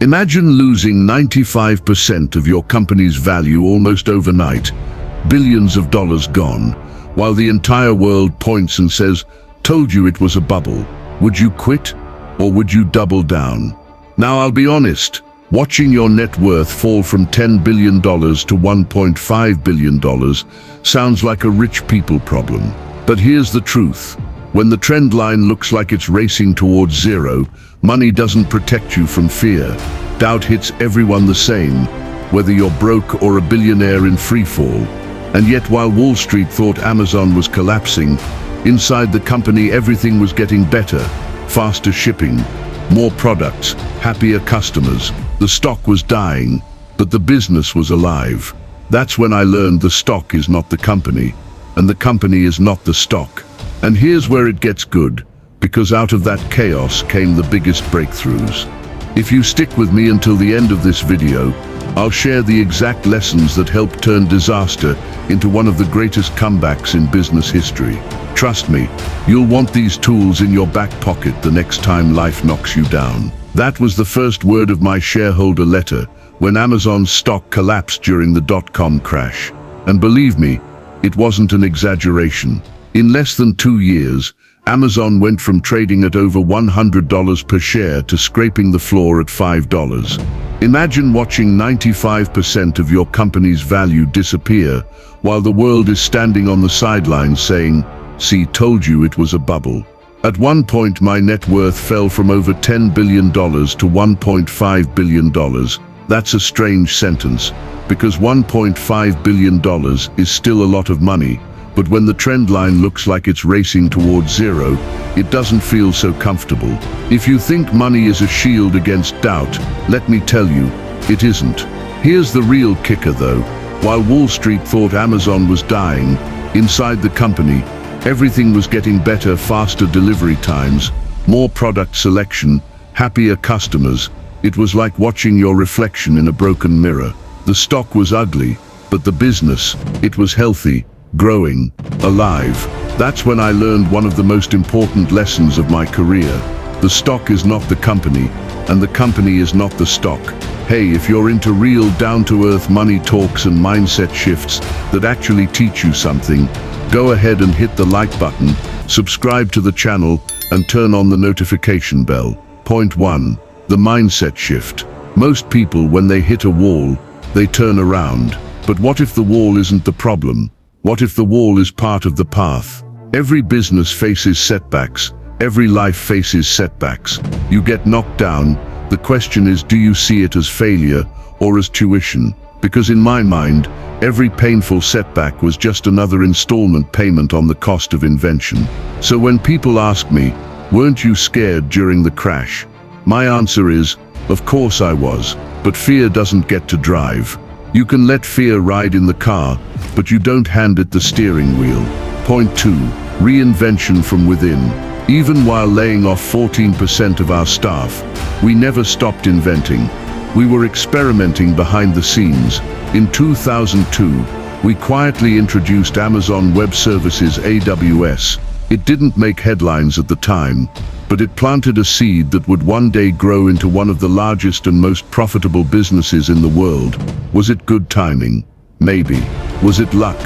Imagine losing 95% of your company's value almost overnight, billions of dollars gone, while the entire world points and says, "Told you it was a bubble." Would you quit, or would you double down? Now I'll be honest, watching your net worth fall from $10 billion to $1.5 billion sounds like a rich people problem. But here's the truth. When the trend line looks like it's racing towards zero, money doesn't protect you from fear. Doubt hits everyone the same, whether you're broke or a billionaire in free fall. And yet while Wall Street thought Amazon was collapsing, inside the company everything was getting better. Faster shipping, more products, happier customers. The stock was dying, but the business was alive. That's when I learned the stock is not the company, and the company is not the stock. And here's where it gets good, because out of that chaos came the biggest breakthroughs. If you stick with me until the end of this video, I'll share the exact lessons that helped turn disaster into one of the greatest comebacks in business history. Trust me, you'll want these tools in your back pocket the next time life knocks you down. That was the first word of my shareholder letter when Amazon's stock collapsed during the dot-com crash. And believe me, it wasn't an exaggeration. In less than 2 years, Amazon went from trading at over $100 per share to scraping the floor at $5. Imagine watching 95% of your company's value disappear while the world is standing on the sidelines saying, "See, told you it was a bubble." At one point, my net worth fell from over $10 billion to $1.5 billion. That's a strange sentence, because $1.5 billion is still a lot of money. But when the trend line looks like it's racing towards zero, it doesn't feel so comfortable. If you think money is a shield against doubt, let me tell you, it isn't. Here's the real kicker though. While Wall Street thought Amazon was dying, inside the company, everything was getting better. Faster delivery times, more product selection, happier customers. It was like watching your reflection in a broken mirror. The stock was ugly, but the business, it was healthy, growing, alive. That's when I learned one of the most important lessons of my career. The stock is not the company, and the company is not the stock. Hey, if you're into real down-to-earth money talks and mindset shifts that actually teach you something, go ahead and hit the like button, subscribe to the channel, and turn on the notification bell. Point 1. The mindset shift. Most people, when they hit a wall, they turn around. But what if the wall isn't the problem? What if the wall is part of the path? Every business faces setbacks. Every life faces setbacks. You get knocked down. The question is, do you see it as failure or as tuition? Because in my mind, every painful setback was just another installment payment on the cost of invention. So when people ask me, weren't you scared during the crash? My answer is, of course I was, but fear doesn't get to drive. You can let fear ride in the car, but you don't hand it the steering wheel. Point 2. Reinvention from within. Even while laying off 14% of our staff, we never stopped inventing. We were experimenting behind the scenes. In 2002, we quietly introduced Amazon Web Services (AWS). It didn't make headlines at the time, but it planted a seed that would one day grow into one of the largest and most profitable businesses in the world. Was it good timing? Maybe. Was it luck?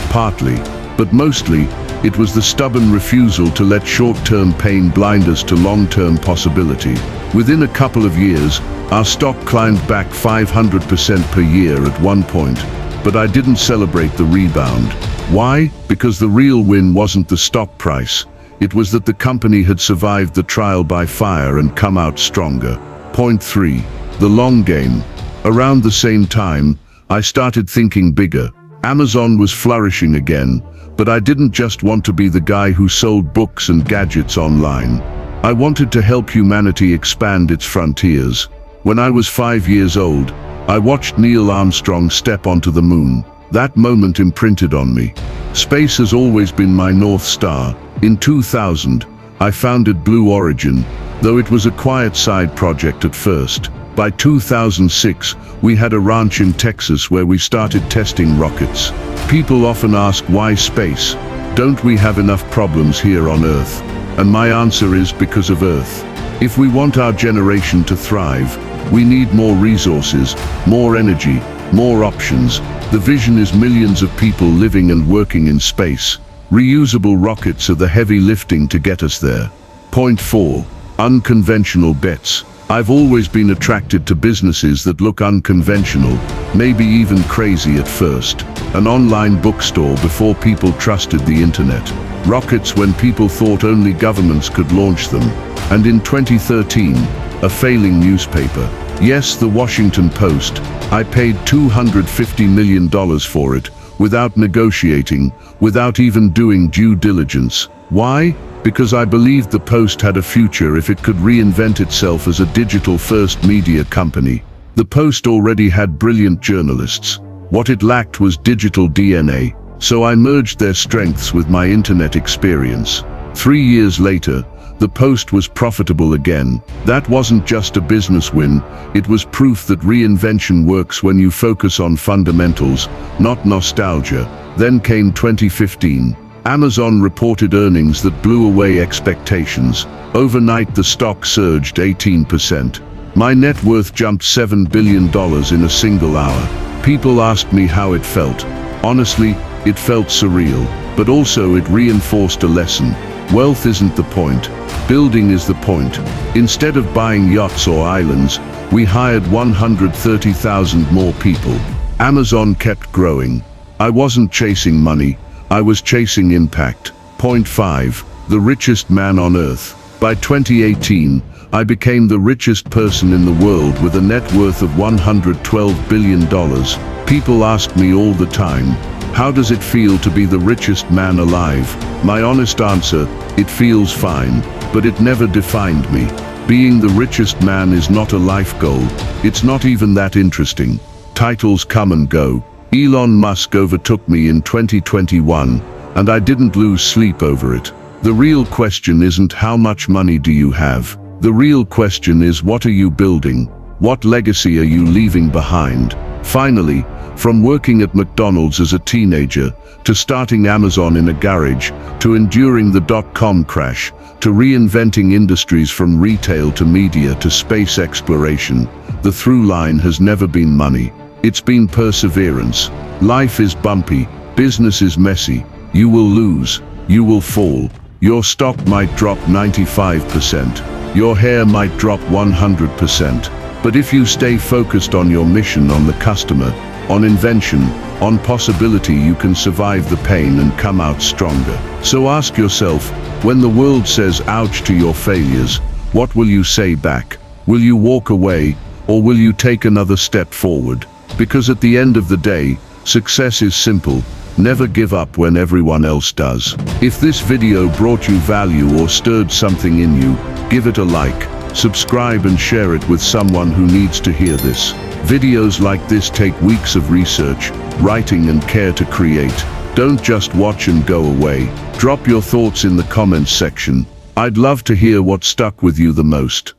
Partly. But mostly, it was the stubborn refusal to let short-term pain blind us to long-term possibility. Within a couple of years, our stock climbed back 500% per year at one point, but I didn't celebrate the rebound. Why? Because the real win wasn't the stock price. It was that the company had survived the trial by fire and come out stronger. Point 3. The long game. Around the same time, I started thinking bigger. Amazon was flourishing again, but I didn't just want to be the guy who sold books and gadgets online. I wanted to help humanity expand its frontiers. When I was 5 years old, I watched Neil Armstrong step onto the moon. That moment imprinted on me. Space has always been my North Star. In 2000, I founded Blue Origin, though it was a quiet side project at first. By 2006, we had a ranch in Texas where we started testing rockets. People often ask, why space? Don't we have enough problems here on Earth? And my answer is, because of Earth. If we want our generation to thrive, We need more resources, more energy, more options. The vision is millions of people living and working in space. Reusable rockets are the heavy lifting to get us there. Point 4. Unconventional bets. I've always been attracted to businesses that look unconventional, maybe even crazy at first. An online bookstore before people trusted the internet. Rockets when people thought only governments could launch them. And in 2013, a failing newspaper. Yes, the Washington Post. I paid $250 million for it, without negotiating, without even doing due diligence. Why? Because I believed the Post had a future if it could reinvent itself as a digital-first media company. The Post already had brilliant journalists. What it lacked was digital DNA, so I merged their strengths with my internet experience. 3 years later, the Post was profitable again. That wasn't just a business win, it was proof that reinvention works when you focus on fundamentals, not nostalgia. Then came 2015. Amazon reported earnings that blew away expectations. Overnight, the stock surged 18%. My net worth jumped $7 billion in a single hour. People asked me how it felt. Honestly, it felt surreal, but also it reinforced a lesson. Wealth isn't the point. Building is the point. Instead of buying yachts or islands, we hired 130,000 more people. Amazon kept growing. I wasn't chasing money. I was chasing impact. Point 5. The richest man on earth. By 2018, I became the richest person in the world with a net worth of $112 billion. People ask me all the time, how does it feel to be the richest man alive? My honest answer, it feels fine, but it never defined me. Being the richest man is not a life goal. It's not even that interesting. Titles come and go. Elon Musk overtook me in 2021, and I didn't lose sleep over it. The real question isn't how much money do you have. The real question is, what are you building? What legacy are you leaving behind? Finally, from working at McDonald's as a teenager, to starting Amazon in a garage, to enduring the dot-com crash, to reinventing industries from retail to media to space exploration, the through line has never been money. It's been perseverance. Life is bumpy, business is messy. You will lose, you will fall. Your stock might drop 95%. Your hair might drop 100%. But if you stay focused on your mission, on the customer, on invention, on possibility, you can survive the pain and come out stronger. So ask yourself, when the world says ouch to your failures, what will you say back? Will you walk away, or will you take another step forward? Because at the end of the day, success is simple. Never give up when everyone else does. If this video brought you value or stirred something in you, give it a like, subscribe and share it with someone who needs to hear this. Videos like this take weeks of research, writing and care to create. Don't just watch and go away. Drop your thoughts in the comments section. I'd love to hear what stuck with you the most.